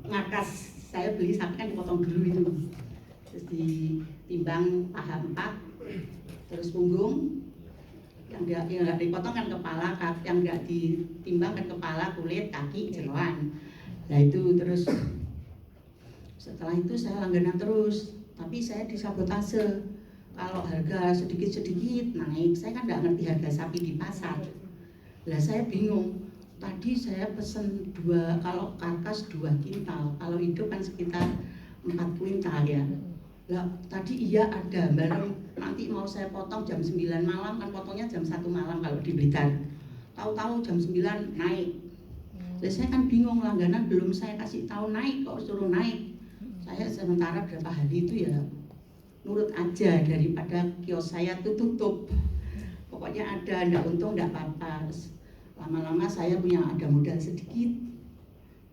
ngakas, saya beli sapi kan dipotong dulu itu, terus ditimbang paha 4, terus punggung, yang nggak dipotong kan kepala, yang nggak ditimbang kan kepala, kulit, kaki, jeroan. Nah itu terus setelah itu saya langganan terus, tapi saya disabotase. Kalau harga sedikit-sedikit naik, saya kan nggak ngerti harga sapi di pasar. Lah saya bingung. Tadi saya pesen kalau karkas 2 kintal, kalau hidup kan sekitar 4 kuintal ya. Lah tadi iya ada, bareng nanti mau saya potong jam 9 malam, kan potongnya jam 1 malam kalau di Blitar. Tahu-tahu jam 9 naik. Lah saya kan bingung, langganan belum saya kasih tahu naik, kok suruh naik. Saya sementara berapa hari itu ya nurut aja, daripada kios saya tuh tutup. Pokoknya ada, ndak untung ndak apa-apa. Lama-lama saya punya ada modal sedikit,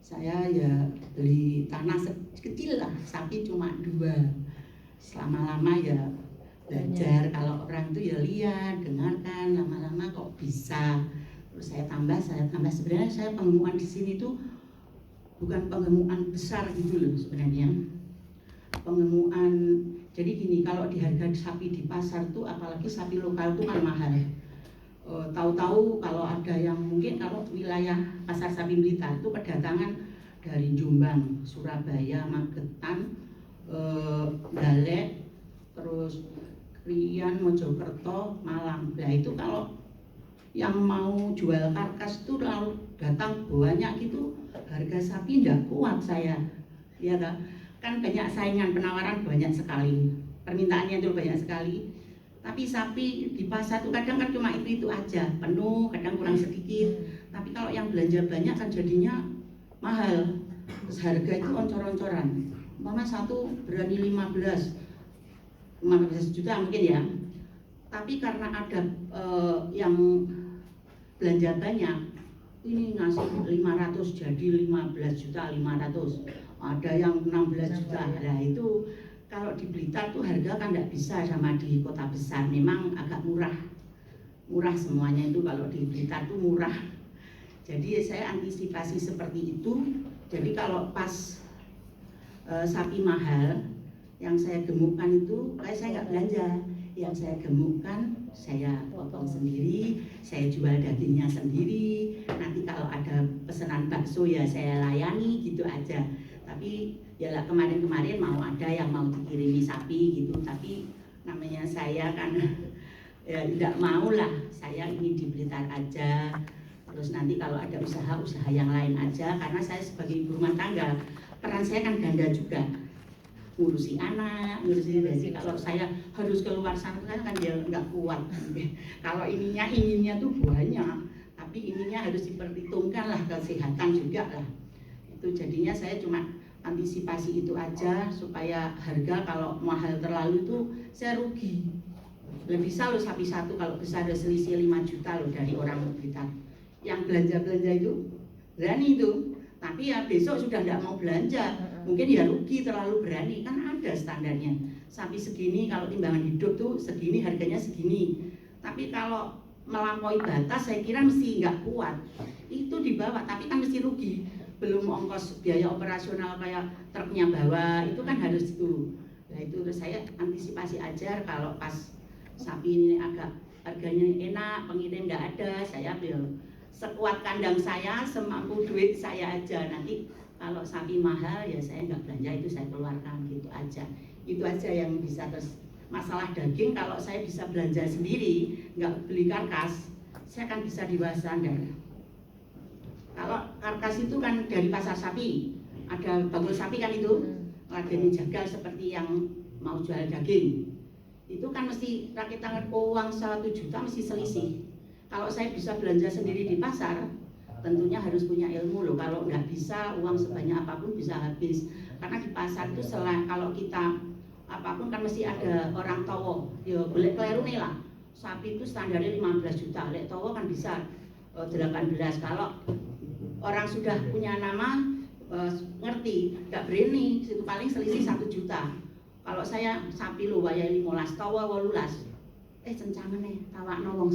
saya ya beli tanah kecil lah, sapi cuma 2. Selama-lama ya belajar, kalau orang itu ya lihat, dengarkan, lama-lama kok bisa. Terus saya tambah. Sebenarnya saya pengemukan di sini tuh bukan pengemukan besar gitu loh sebenarnya. Pengemukan, jadi gini, kalau di harga sapi di pasar tuh, apalagi sapi lokal tuh kan mahal. Tahu-tahu kalau ada yang mungkin kalau wilayah pasar sapi Blitar itu kedatangan dari Jombang, Surabaya, Magetan, Dalek, terus Krian, Mojokerto, Malang. Nah itu kalau yang mau jual karkas itu lalu datang banyak gitu, harga sapi nggak kuat saya, ya kan banyak saingan, penawaran banyak sekali, permintaannya itu banyak sekali. Tapi sapi di pasar tuh kadang kan cuma itu aja, penuh, kadang kurang sedikit. Tapi kalau yang belanja banyak kan jadinya mahal. Terus harga itu oncor-oncoran. Umpama satu berani 15 juta mungkin ya. Tapi karena ada yang belanja banyak, ini ngasih 500 jadi 15 juta 500. Ada yang 16 juta. Nah itu kalau di Blitar tuh harga kan nggak bisa sama di kota besar, memang agak murah semuanya itu kalau di Blitar tuh murah. Jadi saya antisipasi seperti itu. Jadi kalau pas sapi mahal yang saya gemukkan itu, saya nggak belanja, yang saya gemukkan saya potong sendiri, saya jual dagingnya sendiri. Nanti kalau ada pesanan bakso ya saya layani gitu aja. Tapi ya lah kemarin-kemarin mau ada yang mau dikirimi sapi gitu, tapi namanya saya kan ya tidak mau lah, saya ini di Blitar aja. Terus nanti kalau ada usaha yang lain aja, karena saya sebagai ibu rumah tangga, peran saya kan ganda juga, ngurusi anak, ngurusi diri. Kalau saya harus keluar sana kan dia nggak kuat. Kalau inginnya tuh banyak, tapi ininya harus diperhitungkan lah, kesehatan juga lah. Itu jadinya saya cuma antisipasi itu aja, supaya harga kalau mahal terlalu itu saya rugi. Lebih bisa loh sapi satu kalau bisa ada selisih 5 juta loh dari orang Blitar. Yang belanja itu berani itu, tapi ya besok sudah nggak mau belanja, mungkin ya rugi terlalu berani, kan ada standarnya. Sapi segini kalau timbangan hidup tuh segini, harganya segini. Tapi kalau melampaui batas saya kira mesti nggak kuat. Itu dibawa tapi kan mesti rugi. Belum ongkos biaya operasional kayak truknya bawa, itu kan harus itu. Nah itu terus saya antisipasi aja, kalau pas sapi ini agak harganya enak, pengirim nggak ada, saya ambil sekuat kandang saya, semampu duit saya aja. Nanti kalau sapi mahal ya saya nggak belanja, itu saya keluarkan gitu aja. Itu aja yang bisa. Terus masalah daging, kalau saya bisa belanja sendiri, nggak beli karkas, saya kan bisa di bawah standar. Kalau karkas itu kan dari pasar sapi, ada bagul sapi kan itu, ladeni jagal seperti yang mau jual daging, itu kan mesti rakitan uang 1 juta mesti selisih. Kalau saya bisa belanja sendiri di pasar, tentunya harus punya ilmu loh. Kalau nggak bisa, uang sebanyak apapun bisa habis. Karena di pasar itu selain kalau kita apapun kan mesti ada orang towo, ya boleh keliru nih lah. Sapi itu standarnya 15 juta, lek towo kan bisa 18. Kalau orang sudah punya nama, ngerti, nggak berani, itu paling selisih 1 juta. Kalau saya sapi lo wayai 15, towo 18, cencangan nih, tawakno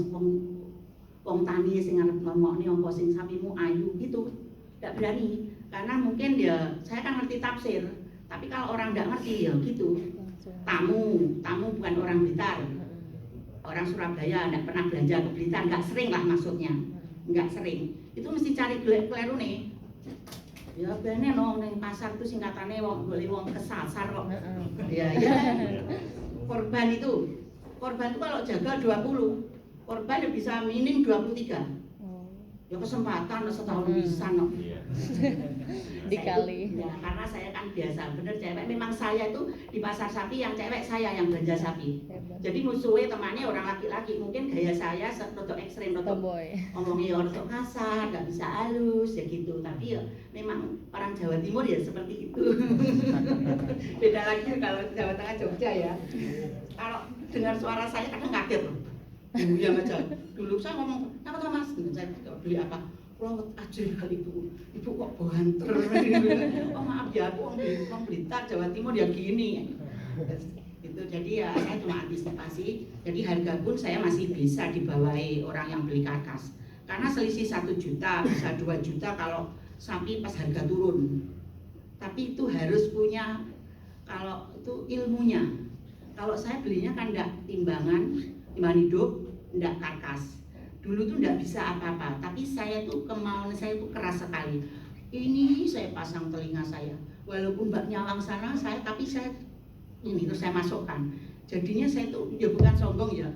wong tani sing arep ngomongni apa sing sapimu ayu gitu, nggak berani. karena mungkin ya saya kan ngerti tafsir, tapi kalau orang nggak ngerti ya gitu. Tamu bukan orang Blitar, orang Surabaya nggak pernah belanja ke Blitar, nggak sering lah maksudnya, nggak sering. Itu mesti cari keliru nih. Ya bener no, ning pasar itu singkatannya wong kesasar kok. Ya. Korban itu kalau jaga 20, korban ya bisa minim 23. Ya kesempatan setahun bisa no. Dikali. Ya karena saya kan biasa bener cewek, memang saya itu di pasar sapi yang cewek saya yang belanja sapi. Jadi musuhnya temannya orang laki-laki, mungkin gaya saya rotok ekstrem, rotok ngomongnya rotok kasar, nggak bisa halus ya gitu. Tapi ya memang orang Jawa Timur ya seperti itu. Beda lagi kalau Jawa Tengah Jogja ya. Kalau dengar suara saya kadang kaget loh. Ya aja. Dulu saya ngomong, "Apa tuh Mas?" Saya beli apa? Lawet aja kali ibu kok banter. Oh maaf ya, aku orang Blitar Jawa Timur ya gini. Itu jadi ya saya cuma antisipasi. Jadi harga pun saya masih bisa dibawahi orang yang beli karkas. Karena selisih 1 juta bisa 2 juta kalau sapi pas harga turun. Tapi itu harus punya kalau itu ilmunya. Kalau saya belinya kan enggak timbangan hidup, enggak karkas. Dulu tuh enggak bisa apa-apa, tapi saya tuh kemauan saya tuh keras sekali. Ini saya pasang telinga saya, walaupun mbak nyawang sana tapi saya ini terus saya masukkan. Jadinya saya tuh ya bukan sombong ya,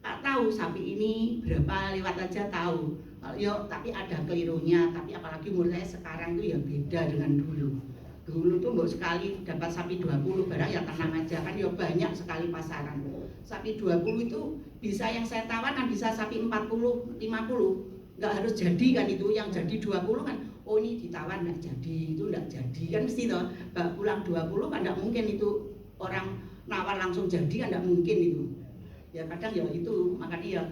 tak tahu sapi ini berapa lewat aja tahu. Yo tapi ada kelirunya, tapi apalagi umur saya sekarang tuh ya beda dengan dulu. Dulu tuh mbok sekali dapat sapi 20 barang ya tenang aja kan ya banyak sekali pasaran. Sapi 20 itu bisa yang saya tawar kan bisa sapi 40, 50. Nggak harus jadi kan itu, yang jadi 20 kan oh ini ditawar nggak jadi, itu nggak jadi kan mesti toh. Mbak pulang 20 kan nggak mungkin itu orang nawar langsung jadi kan nggak mungkin itu. Ya kadang ya itu, makanya ya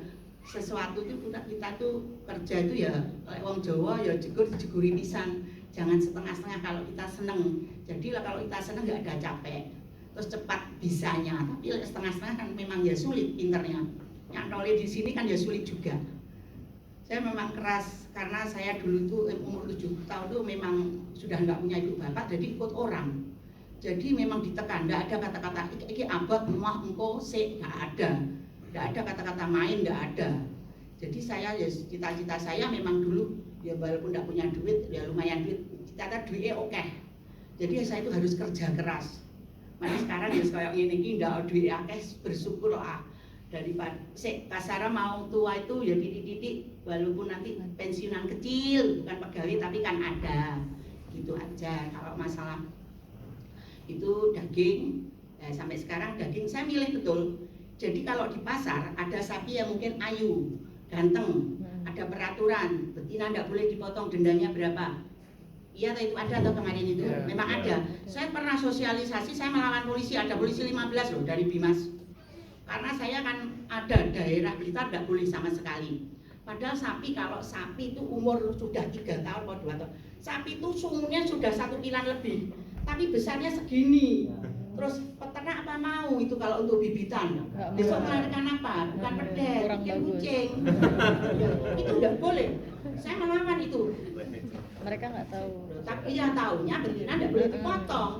sesuatu itu kita tuh kerja itu ya wong Jawa ya jeguri pisan. Jangan setengah-setengah kalau kita seneng. Jadilah kalau kita seneng nggak ada capek, terus cepat bisanya. Tapi setengah-setengah kan memang ya sulit pinternya. Yang nolnya di sini kan ya sulit juga. Saya memang keras karena saya dulu tuh umur 7 tahun tuh memang sudah nggak punya ibu bapak, jadi ikut orang. Jadi memang ditekan, nggak ada kata-kata iki abad rumah engko se, nggak ada kata-kata main, nggak ada. Jadi saya ya cita-cita saya memang dulu ya walaupun nggak punya duit ya lumayan duit, cita-cita duitnya oke. Jadi ya saya itu harus kerja keras. Makanya sekarang ya kayak ini ndak duit akeh bersyukur lah. Daripada kasara mau tua itu ya titik-titik walaupun nanti pensiunan kecil bukan pegawai tapi kan ada gitu aja. Kalau masalah itu daging sampai sekarang daging saya milih betul. Jadi kalau di pasar ada sapi yang mungkin ayu, ganteng, ada peraturan betina nggak boleh dipotong, dendanya berapa. Iya itu ada atau kemarin itu memang ada. Saya pernah sosialisasi, saya melawan polisi, ada polisi 15 loh dari Bimas. Karena saya kan ada daerah Blitar nggak boleh sama sekali. Padahal sapi, kalau sapi itu umur sudah 3 tahun atau 2 tahun, sapi itu sungguhnya sudah 1 kilan lebih, tapi besarnya segini. Terus peternak apa mau itu kalau untuk bibitan? Besok melahirkan apa? Bukan pedel, bikin kucing. Ya, itu nggak boleh. Saya melawan itu. Mereka nggak tahu. Tapi ya tahunya betina nggak boleh dipotong.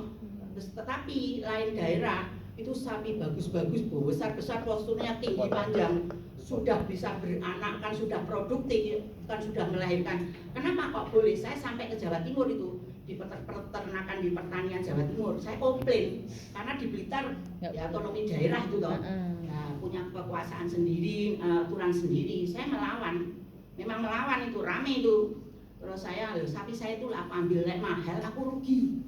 Tetapi lain daerah itu sapi bagus-bagus, besar-besar, posturnya tinggi panjang, sudah bisa beranak kan, sudah produktif kan, sudah melahirkan. Kenapa kok boleh? Saya sampai ke Jawa Timur itu di peternakan di pertanian Jawa Timur, saya komplain karena di Blitar ya otonomi daerah itu toh, ya, punya kekuasaan sendiri, aturan sendiri. Saya melawan, memang melawan itu rame itu. Terus saya, sapi saya itu aku ambil mahal, aku rugi.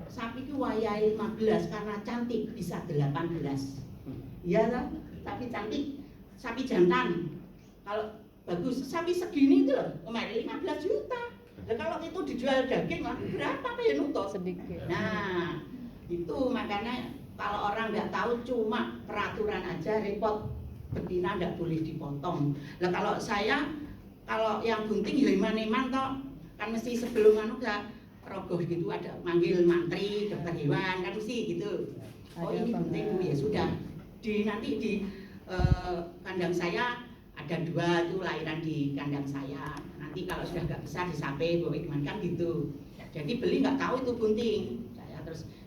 Sapi itu wayai 15 karena cantik bisa 18. Iya lah, tapi cantik. Sapi jantan kalau bagus, sapi segini itu loh, kemarin 15 juta. Nah, kalau itu dijual daging lah berapa ya nutut? Sedikit. Nah, itu makanya kalau orang nggak tahu cuma peraturan aja repot, betina nggak boleh dipotong. Nah kalau saya, kalau yang bunting ya iman-iman toh, kan mesti sebelum ya rogoh gitu ada manggil mantri, dokter hewan kan mesti gitu. Oh ini bunting ya sudah. Nanti di kandang saya ada 2 tuh lahiran di kandang saya. Nanti kalau sudah nggak besar disape, bawa gimana kan gitu. Jadi beli nggak tahu itu bunting.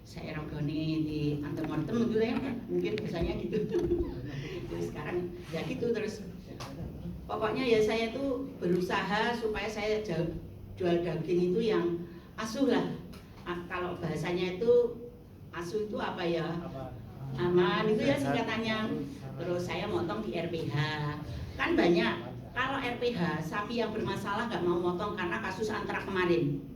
Saya rogoni di antemortem gitu ya, mungkin biasanya gitu. Terus sekarang ya gitu terus. Pokoknya ya saya tuh berusaha supaya saya jual daging itu yang asuh lah. Kalau bahasanya itu asuh itu apa ya? Aman itu ya singkatannya. Terus saya motong di RPH. Kan banyak. Kalau RPH sapi yang bermasalah nggak mau motong karena kasus antrak kemarin.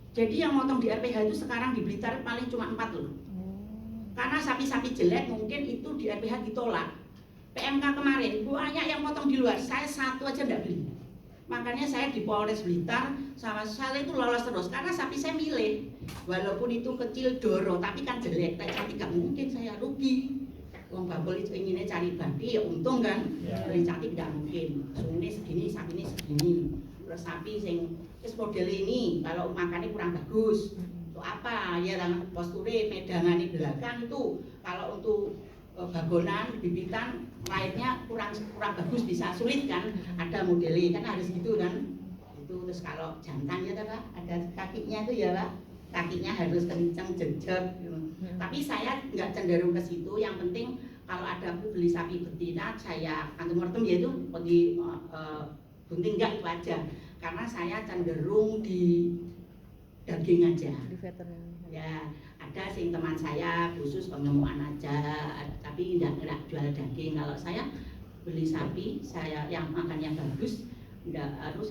Jadi yang motong di RPH itu sekarang di Blitar paling cuma 4 loh. Karena sapi-sapi jelek mungkin itu di RPH ditolak. PMK kemarin banyak yang motong di luar, saya satu aja enggak beli. Makanya saya di Polres Blitar sama saya itu lolos terus karena sapi saya milih. Walaupun itu kecil doro tapi kan jelek, tapi nggak mungkin saya rugi. Wong babol itu inginnya cari babi ya untung kan. Beli cantik nggak mungkin. Sungai segini, sapi ini segini. Terus sapi sing model ini kalau makannya kurang bagus. Untuk apa? Ya posture medangan di belakang itu kalau untuk babonan, bibitan, lainnya kurang bagus bisa sulit kan, ada modelnya kan harus gitu kan. Itu terus kalau jantan ya Pak, ada kakinya itu ya Pak, kakinya harus kencang jejak gitu. Tapi saya nggak cenderung ke situ, yang penting kalau ada aku beli sapi betina saya antemortem ya itu di bunting enggak itu aja, karena saya cenderung di daging aja. Di veteran. Ya, ada sing teman saya khusus pengemuan aja, tapi enggak jual daging. Kalau saya beli sapi, saya yang makannya bagus, enggak harus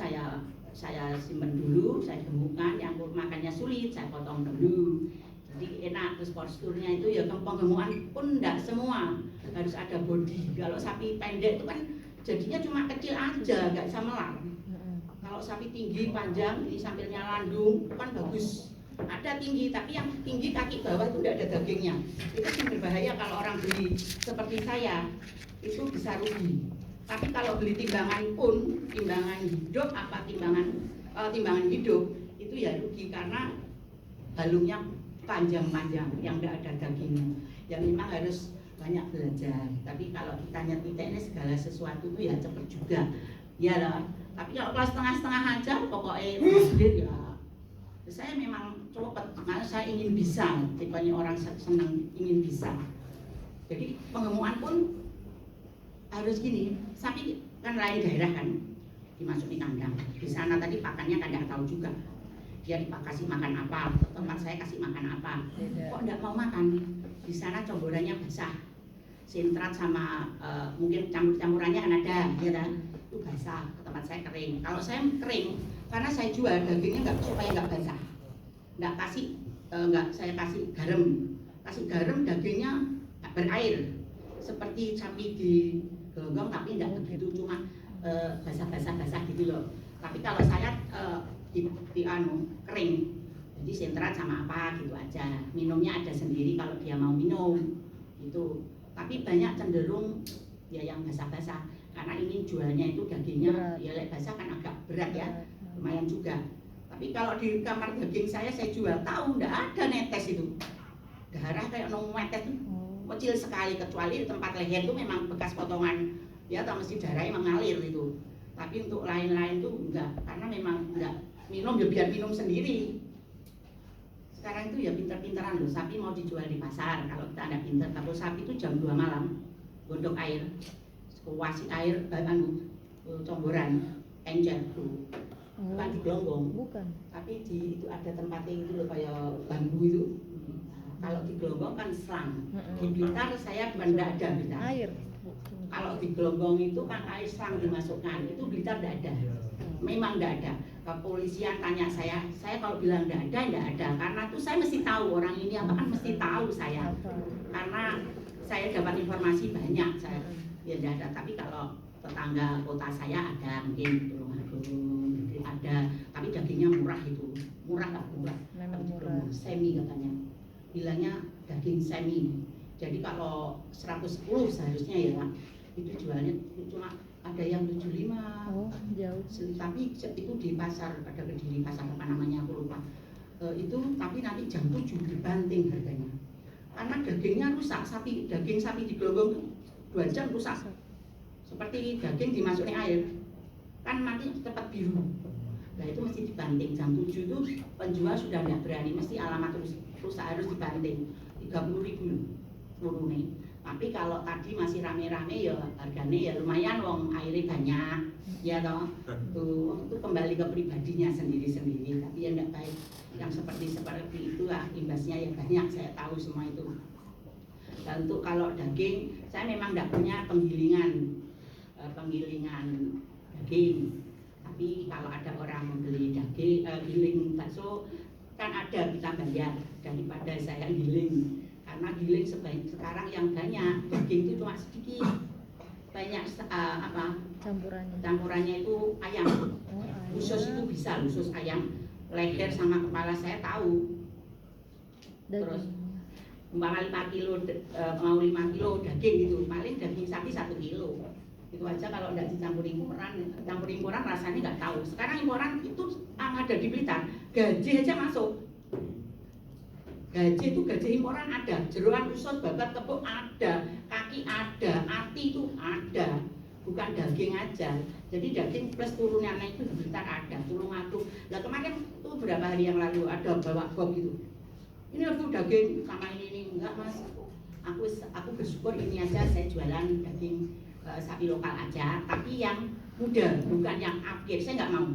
saya simpen dulu, saya gemukkan, yang makannya sulit saya potong dulu. Jadi enak, terus posturnya itu ya penggemukan pun enggak semua harus ada body. Kalau sapi pendek itu kan jadinya cuma kecil aja, enggak bisa melar. Kalau sapi tinggi panjang ini sampilnya landung kan bagus. Ada tinggi, tapi yang tinggi kaki bawah itu tidak ada dagingnya. Itu sih berbahaya kalau orang beli seperti saya, itu bisa rugi. Tapi kalau beli timbangan pun, timbangan hidup apa timbangan hidup, itu ya rugi karena balungnya panjang-panjang yang tidak ada dagingnya. Ya memang harus banyak belajar. Tapi kalau kita nyetir ini segala sesuatu itu ya cepat juga. Ya lah. Tapi kalau kelas setengah-setengah aja, pokoknya sendiri ya. Saya memang cepet, karena saya ingin bisa, tipenya orang senang ingin bisa. Jadi pengemukan pun harus gini, sapi kan lain daerah kan, dimasukin kandang. Di sana tadi pakannya kan nggak tahu juga. Dia kasih makan apa, tempat saya kasih makan apa. Kok nggak mau makan? Di sana comborannya basah, sintrat sama mungkin campur-campurannya kan ada, ya kan? Itu basah, ke tempat saya kering. Kalau saya kering, karena saya jual dagingnya supaya nggak basah, nggak saya kasih garam dagingnya berair seperti sapi di gelonggong tapi nggak begitu, cuma basah gitu loh. Tapi kalau saya kering, jadi sentrat sama apa gitu aja, minumnya ada sendiri kalau dia mau minum gitu. Tapi banyak cenderung ya yang basah-basah karena ini jualnya itu dagingnya ya lek basah kan agak berat ya, lumayan juga. Tapi kalau di kamar daging saya jual tahu nggak ada netes itu, darah kayak netes itu kecil sekali, kecuali di tempat leher itu memang bekas potongan ya atau mesti darahnya mengalir itu. Tapi untuk lain-lain itu enggak, karena memang enggak minum ya biar minum sendiri. Sekarang itu ya pinter-pinteran loh, sapi mau dijual di pasar kalau kita ada pinter. Kalau sapi itu jam 2 malam gondok air, kuasi air, comboran, encer tuh, bukan di gelonggong, bukan. tapi itu ada tempatnya itu loh kayak bambu itu. Kalau di gelonggong kan selang, di Blitar saya bukan tidak ada Blitar. Air. Kalau di gelonggong itu kan air selang dimasukkan, itu Blitar tidak ada, memang tidak ada. Kepolisian tanya saya kalau bilang tidak ada, karena itu saya mesti tahu orang ini apa kan mesti tahu saya, karena saya dapat informasi banyak saya. Ya tidak ada, tapi kalau tetangga kota saya ada mungkin Tulungagung ada, tapi dagingnya murah itu, murah nggak murah, semi katanya, bilangnya daging semi. Jadi kalau 110 seharusnya ya Pak, itu jualnya cuma ada yang 75, jauh. Tapi itu di pasar, ada Kediri pasar apa namanya aku lupa. Itu tapi nanti jam 7 dibanting harganya, karena dagingnya rusak. Daging sapi di gelonggong 2 jam rusak, seperti daging dimasukin air kan nanti cepat biru. Nah itu mesti dibanting jam 7 itu penjual sudah tidak berani, mesti alamat perusahaan harus dibanting 30.000 turunnya. Tapi kalau tadi masih rame-rame ya harganya ya lumayan, wong airnya banyak ya toh. Itu kembali ke pribadinya sendiri-sendiri, tapi ya tidak baik yang seperti itu lah, imbasnya ya banyak, saya tahu semua itu. Dan untuk kalau daging saya memang tidak punya penggilingan daging, tapi kalau ada orang membeli daging giling bakso kan ada, kita bayar daripada saya giling. Karena giling sekarang yang banyak daging itu cuma sedikit, banyak campurannya itu ayam. Usus itu bisa, usus ayam, leher sama kepala saya tahu. Terus umpama 5 kilo mau 5 kilo daging gitu, paling daging sapi 1 kilo. Itu aja kalau tidak dicampuri imporan rasanya nggak tahu. Sekarang imporan itu ada di Blitar, gaji aja masuk. Gaji itu gaji imporan ada, jeroan usus, babat, kepuk ada, kaki ada, ati itu ada, bukan daging aja. Jadi daging plus turunannya itu di Blitar ada, tulung aduk. Nah kemarin itu berapa hari yang lalu ada bawa bob gitu. Ini aku daging sama ini enggak mas. Aku bersyukur ini aja saya jualan daging sapi lokal aja, tapi yang muda, bukan yang akhir. Saya nggak mau.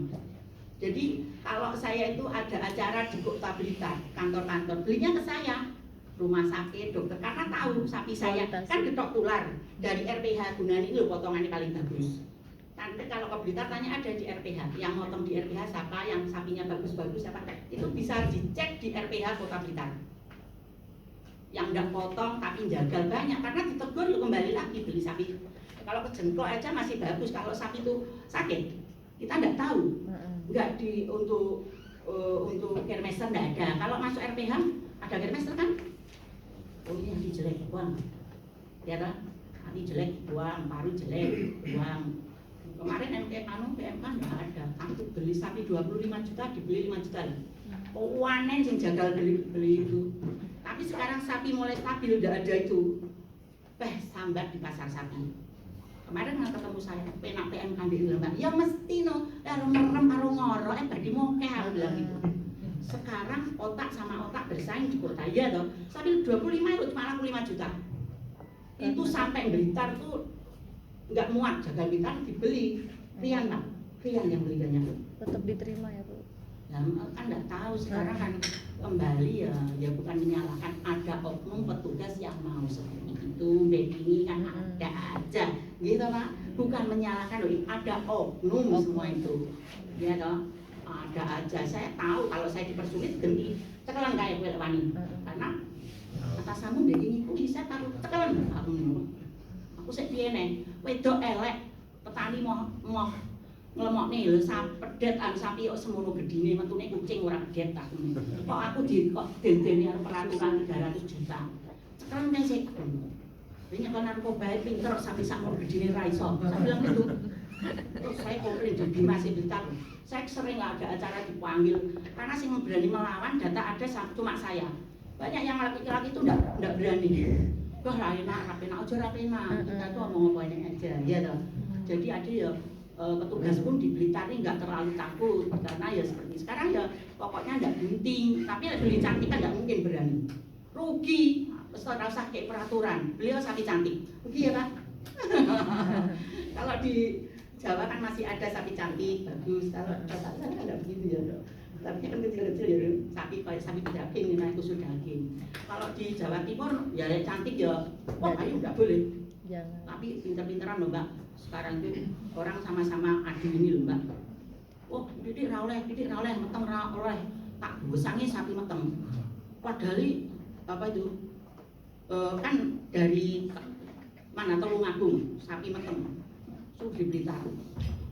Jadi kalau saya itu ada acara di Kota Blitar, kantor-kantor belinya ke saya, rumah sakit, dokter, karena tahu sapi saya kan getok tular dari RPH Gunani loh, potongannya paling bagus. Nanti kalau ke Blitar tanya ada di RPH, yang motong di RPH siapa, yang sapinya bagus-bagus siapa, itu bisa dicek di RPH Kota Blitar. Yang enggak potong tapi jagal banyak, karena ditegur yuk kembali lagi beli sapi. Kalau kejengklok aja masih bagus, kalau sapi itu sakit kita enggak tahu. Enggak untuk kermester enggak ada. Kalau masuk RPH ada kermester kan? Oh ini hati jelek buang, ya kan? Hati jelek buang, paru jelek buang. Kemarin PMK enggak ada. Aku beli sapi 25 juta dibeli 5 juta. Oh wanen yang jagal beli itu. Tapi sekarang sapi mulai stabil, enggak ada itu. Sambat di pasar sapi. Kemarin nggak ketemu saya, penak PMK di Mbak. Ya mesti no, merem karo ngoro, badi mokeh aku bilang gitu. Sekarang otak sama otak bersaing di Kota ya toh. Sapi 25 itu cuma laku 5 juta. Itu sampai Blitar tuh nggak muat, jagal Blitar dibeli. Rian Pak, Rian yang belinya. Tetap diterima ya Bu. Nah, kan nggak tahu sekarang kan kembali ya bukan menyalahkan, ada oknum petugas yang mau seperti itu, ini kan ada aja, gitu Pak. Bukan menyalahkan, ada oknum semua itu, ya toh, ada aja. Saya tahu kalau saya dipersulit ganti cekelan kayak kue wani, karena atas kamu begini, saya taruh cekelan, aku sepiye nih, wedok elek, petani mau ngelemok nih lho, pedet sapi kok semono gedine, metune kucing ora pedet tak. Kok aku kok dendeni arep peraturan 300 juta. Cekelan nang sik. Ini kan narkoba pinter sampai sakmono gedine ra iso. Saya bilang gitu. Terus saya komplain di Bimas Blitar. Saya sering ada acara dipanggil karena sing berani melawan data ada cuma saya. Banyak yang laki-laki itu enggak berani. Wah, ra enak aja ra enak. Kita tuh ngomong apa ini aja, ya toh. Jadi ada ya petugas pun di Blitar ini nggak terlalu takut karena ya seperti sekarang ya pokoknya nggak gunting, tapi beli cantik kan nggak mungkin berani, rugi. Terus kalau usah kayak peraturan, beliau sapi cantik, rugi ya Pak. Kalau di Jawa kan masih ada sapi cantik bagus, kalau Batak kan nggak begitu ya dok. Tapi kan kecil-kecil ya sapi kayak sapi daging, nah itu sudah daging. Kalau di Jawa Timur ya cantik ya, oh ayo nggak boleh. Jangan. Tapi pinter-pinteran loh Mbak. Sekarang itu orang sama-sama adu ini loh Mbak. Oh, didik ra oleh, meteng ra oleh. Tak busange sapi meteng. Padahal apa itu? Kan dari mana Tulungagung, sapi meteng. Sudah di Blitar.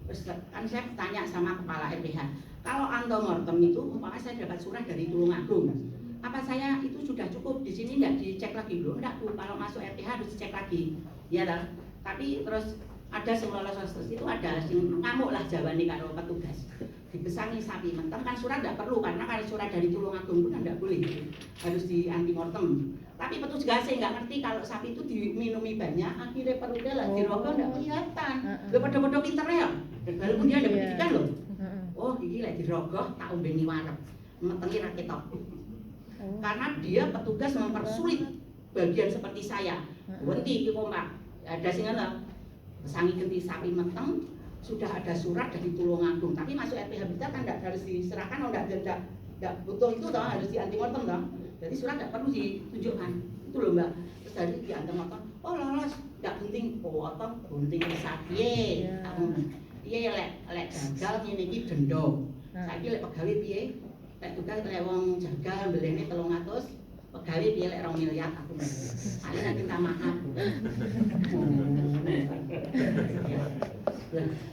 Terus kan saya tanya sama kepala RPH, kalau antemortem itu umpamanya saya dapat surat dari Tulungagung, apa saya itu sudah cukup di sini enggak dicek lagi dulu? Enggak Bu, kalau masuk RPH harus dicek lagi. Ya lah. Tapi terus ada sing lolos itu ada sing ngamuk lah jawane karo petugas. Dibesangi sapi menteng kan surat enggak perlu karena kalau surat dari Tulungagung pun enggak boleh. Harus di antimortem. Tapi petugas enggak ngerti kalau sapi itu diminumi banyak, akhirnya perutnya lah dirokok enggak kelihatan. Lho padha-padha pinter ya. Walaupun dia ada pendidikan loh. oh ini lek dirogoh tak ombeni wareg, metenge ra ketok. Oh. Karena dia petugas mempersulit bagian seperti saya. Wenti iki Pak, ada sing ngono. Sangi genti sapi meteng, sudah ada surat dari Tulungagung, tapi masuk RP Habitat kan tidak harus diserahkan, tidak butuh itu toh, harus di antemortem toh. Jadi surat tidak perlu ditunjukkan. Itu loh Mbak. Terus dari di antemortem, oh lolos, tidak penting, potong gunting sapi. Iya ya lek gagal ngene iki denda. Saiki lek pegawai piye? Lek tugas lek wong jagal mbelene 300, pegawai piye lek 2 miliar aku. Paling minta maaf.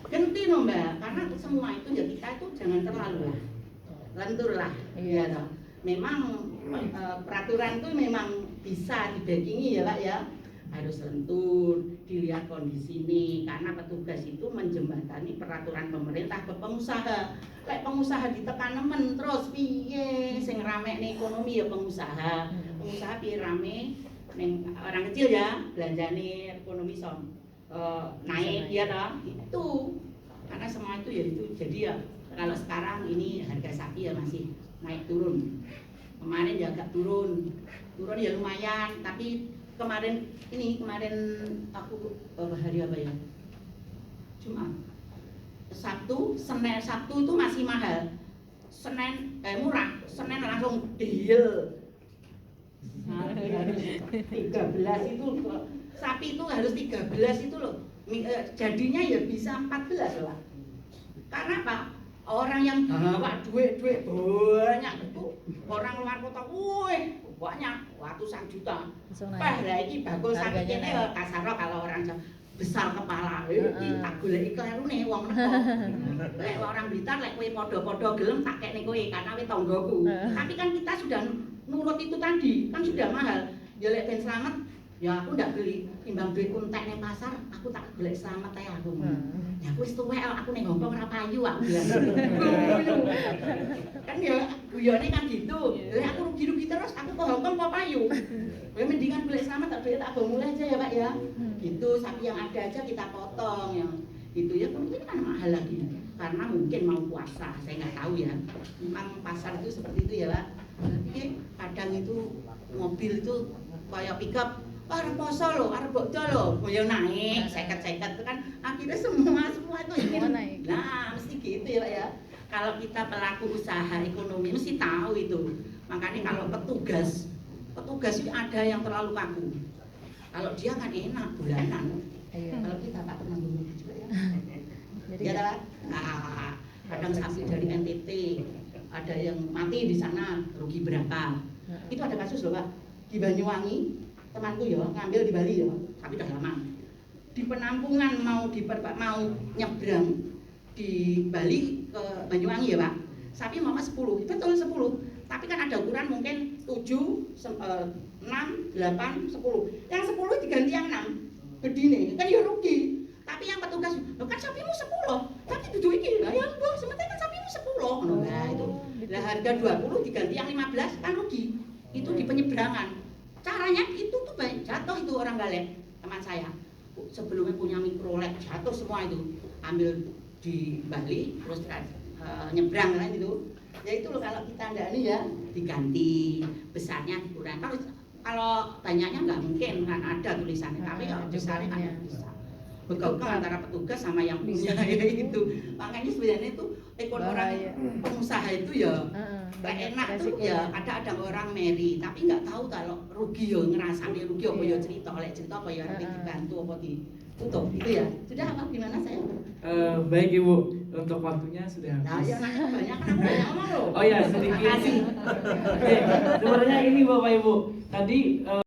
Ganti no Mbak, karena semua itu ya kita itu jangan terlalu lentur lah, ya toh. Memang peraturan itu memang bisa dibackingi ya Pak ya, harus lentur, dilihat kondisi ini, karena petugas itu menjembatani peraturan pemerintah ke pengusaha. Lek pengusaha ditekan nemen terus piye sing rame nih ekonomi ya pengusaha piye rame ning orang kecil ya belanjane ekonomi son naik ya toh itu karena semua itu ya itu jadi ya kalau sekarang ini harga sapi ya masih naik turun kemarin ya agak turun ya lumayan tapi kemarin aku hari apa ya Jumat Sabtu itu masih mahal murah Senin langsung deal 13 itu sapi itu harus 13 itu loh jadinya ya bisa 14 loh karena apa orang yang bawa duit banyak itu orang luar kota banyak ratusan juta lah ini bakul sapi ini kasar kalau orang besar kepala tak goleki klerune wong neko lek orang Blitar lek kowe padha-padha gelem tak kekne kowe karena kowe tanggoku tapi kan kita sudah nurut itu tadi kan sudah mahal ya lek ben slamet ya aku ndak beli timbang duitku entek ning pasar aku tak golek slamet ae aku ya aku wis tuwek aku ning Hongkong ora payu aku kan ya guyone kan gitu lek aku rugi-rugi terus aku ke Hongkong kok payu kowe mendingan golek slamet tak duit tak go mulai aja ya Pak ya gitu sapi yang ada aja kita potong yang itu ya mungkin kan mahal lagi karena mungkin mau puasa saya nggak tahu ya memang pasar itu seperti itu ya Pak tapi kadang itu mobil itu kayak pickup arep poso lho arep bokdo lho koyo naik seket-seket itu kan akhirnya semua itu ingin nah mesti gitu ya Pak ya kalau kita pelaku usaha ekonomi mesti tahu itu makanya kalau petugas itu ada yang terlalu kaku. Kalau dia kan enak bulanan. Kalau kita tak pernah dulu juga ya. Jadi ya kadang sapi dari NTT ada yang mati di sana rugi berapa. Itu ada kasus loh Pak di Banyuwangi temanku ya ngambil di Bali ya tapi udah lama. Di penampungan mau nyebrang di Bali ke Banyuwangi ya Pak. Sapi mama 10, betul 10. Tapi kan ada ukuran mungkin 7, 6, 8, 10. Yang 10 diganti yang 6. Bedine, kan ya rugi. Tapi yang petugas, "Loh kan sapimu 10." Tapi dudu iki, "Lah ya mbok, sementara kan sapimu 10." Nah itu. Lah harga 20 diganti yang 15 kan rugi. Itu di penyeberangan. Caranya itu tuh banyak jatuh itu orang galek teman saya. Sebelumnya punya mikrolet jatuh semua itu. Ambil di Bali terus nyebrang kan itu. Ya itu loh kalau kita enggak ini ya diganti besarnya dikurangi kalau banyaknya nggak mungkin kan ada tulisannya tapi kalau besarnya kan bisa betul antara petugas sama yang punya itu makanya sebenarnya itu orang pengusaha itu ya enak tuh ya ada orang meri tapi nggak tahu kalau rugi ya ngerasanya rugi apa ya cerita apa ya nanti dibantu apa ditutup gitu ya sudah apa gimana saya baik Ibu untuk waktunya sudah habis. Nah, ya banyak kan banyak ngomong loh. Oh ya sedikit. Oke, sebenarnya ini Bapak Ibu tadi